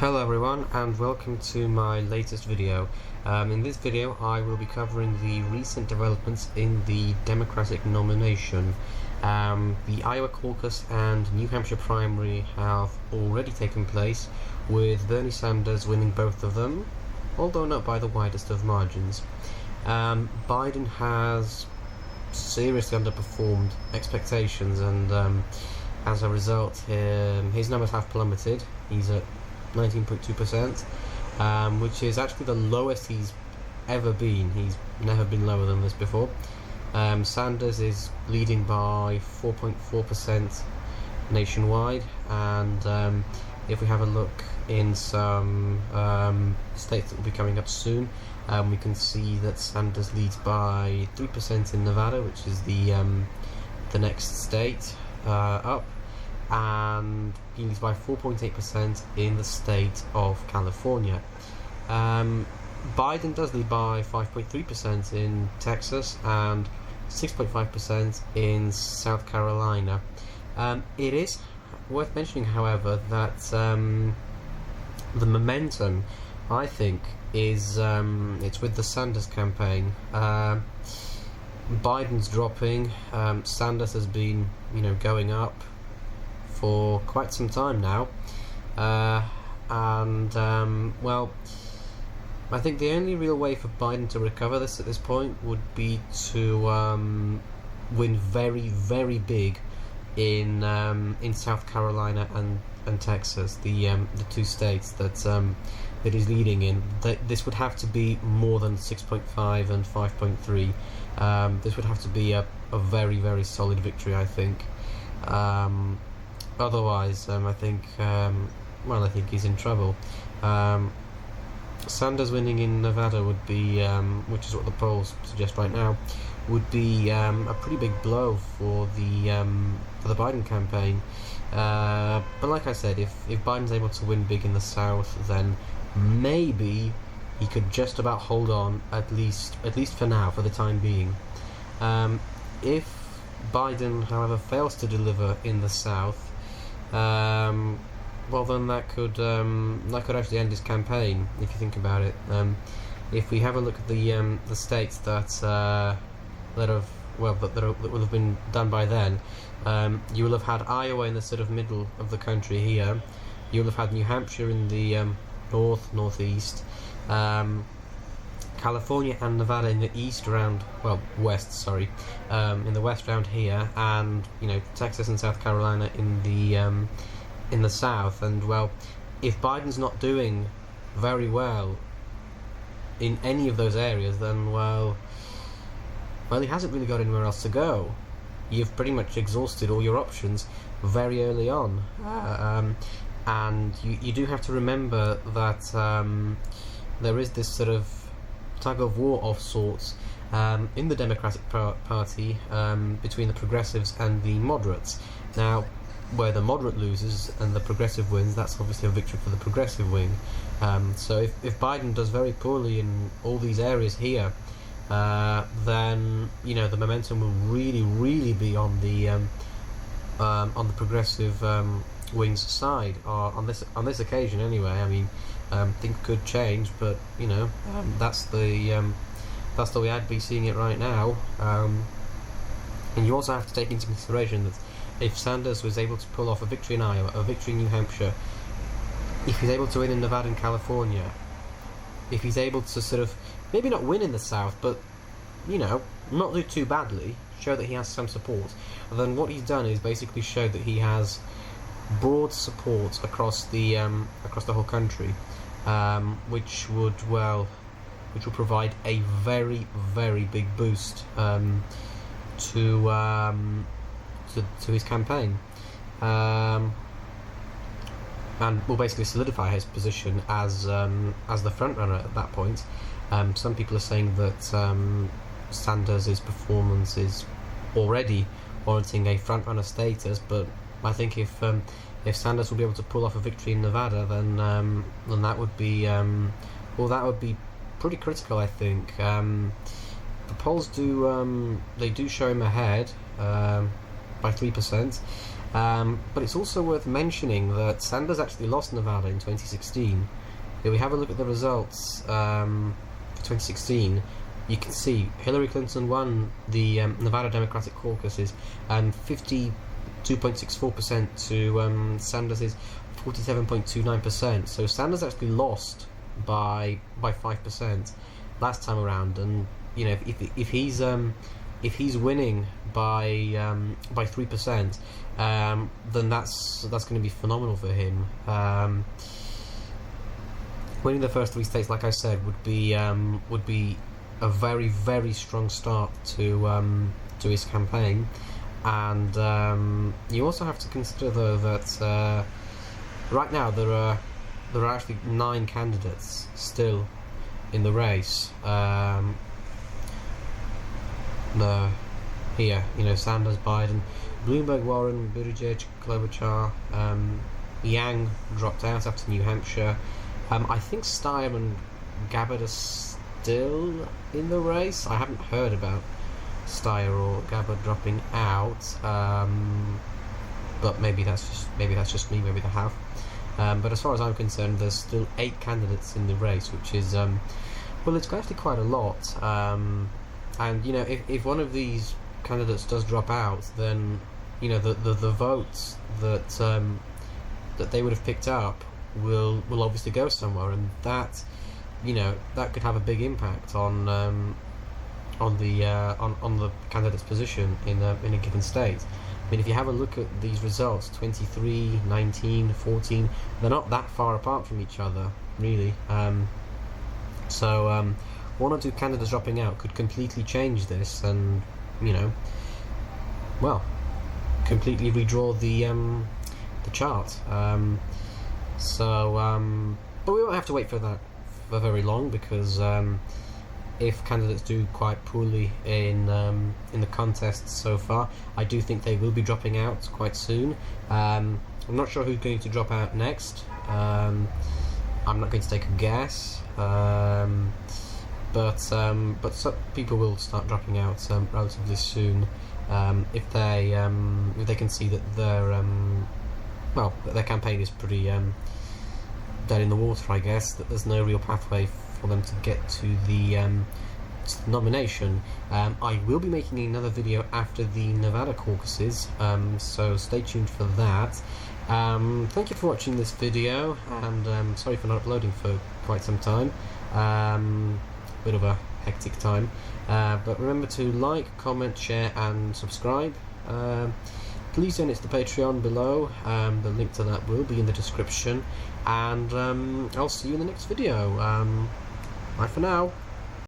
Hello everyone and welcome to my latest video. In this video I will be covering the recent developments in the Democratic nomination. The Iowa Caucus and New Hampshire primary have already taken place, with Bernie Sanders winning both of them, although not by the widest of margins. Biden has seriously underperformed expectations, and as a result his numbers have plummeted. He's at 19.2%, which is actually the lowest he's ever been. He's never been lower than this before. Sanders is leading by 4.4% nationwide, and if we have a look in some states that will be coming up soon, we can see that Sanders leads by 3% in Nevada, which is the next state up, and he leads by 4.8% in the state of California. Biden does lead by 5.3% in Texas and 6.5% in South Carolina. It is worth mentioning, however, that the momentum, I think, is it's with the Sanders campaign. Biden's dropping. Sanders has been, going up for quite some time now, well, I think the only real way for Biden to recover this at this point would be to win very, very big in South Carolina and Texas, the two states that he's leading in. This would have to be more than 6.5 and 5.3. This would have to be a very, very solid victory, I think. Otherwise, I think he's in trouble. Sanders winning in Nevada would be, which is what the polls suggest right now, would be a pretty big blow for the Biden campaign. But like I said, if Biden's able to win big in the South, then maybe he could just about hold on, at least for now, for the time being. If Biden, however, fails to deliver in the South, well, then that could actually end his campaign, if you think about it. If we have a look at the states that will have been done by then, you will have had Iowa in the sort of middle of the country here. You will have had New Hampshire in the northeast, California and Nevada in the west, in the west round here, and Texas and South Carolina in the south. And well, if Biden's not doing very well in any of those areas, then well, he hasn't really got anywhere else to go. You've pretty much exhausted all your options very early on, and you do have to remember that there is this sort of tug of war of sorts in the Democratic Party between the progressives and the moderates. Now, where the moderate loses and the progressive wins, that's obviously a victory for the progressive wing. So if Biden does very poorly in all these areas here, then the momentum will really, really be on the progressive wing's side. On this occasion, anyway. I mean, things could change, but that's the way I'd be seeing it right now. And you also have to take into consideration that if Sanders was able to pull off a victory in Iowa, a victory in New Hampshire, if he's able to win in Nevada and California, if he's able to sort of maybe not win in the South, but not do too badly, show that he has some support, then what he's done is basically show that he has broad support across the whole country, which will provide a very, very big boost to his campaign, and will basically solidify his position as the front runner at that point. Some people are saying that Sanders' performance is already warranting a front runner status, but I think if Sanders will be able to pull off a victory in Nevada, then that would be pretty critical, I think. The polls do show him ahead by 3%, But it's also worth mentioning that Sanders actually lost Nevada in 2016. If we have a look at the results for 2016, you can see Hillary Clinton won the Nevada Democratic caucuses 52.64% to Sanders' 47.29%. So Sanders actually lost by 5% last time around, and you know, if he's winning by 3%, then that's going to be phenomenal for him. Winning the first 3 states, like I said, would be a very, very strong start to his campaign. And you also have to consider, though, that right now there are actually 9 candidates still in the race. Here, you know, Sanders, Biden, Bloomberg, Warren, Buttigieg, Klobuchar, Yang dropped out after New Hampshire. I think Steyer and Gabbard are still in the race. I haven't heard about Steyer or Gabbard dropping out, but maybe that's just me. Maybe they have. But as far as I'm concerned, there's still 8 candidates in the race, which is well, it's actually quite a lot. And you know, if one of these candidates does drop out, then you know the votes that they would have picked up will obviously go somewhere, and that, you know, that could have a big impact on the candidate's position in a given state. I mean, if you have a look at these results, 23, 19, 14, they're not that far apart from each other, really. So 1 or 2 candidates dropping out could completely change this, and you know, well, completely redraw the chart. But we won't have to wait for that for very long, because if candidates do quite poorly in the contests so far, I do think they will be dropping out quite soon. I'm not sure who's going to drop out next. I'm not going to take a guess. But some people will start dropping out relatively soon if they can see that their campaign is pretty dead in the water, I guess, that there's no real pathway for them to get to the nomination. I will be making another video after the Nevada caucuses, so stay tuned for that. Thank you for watching this video, and sorry for not uploading for quite some time. Bit of a hectic time, but remember to like, comment, share and subscribe. Please donate to the Patreon below. The link to that will be in the description, and I'll see you in the next video. Bye for now.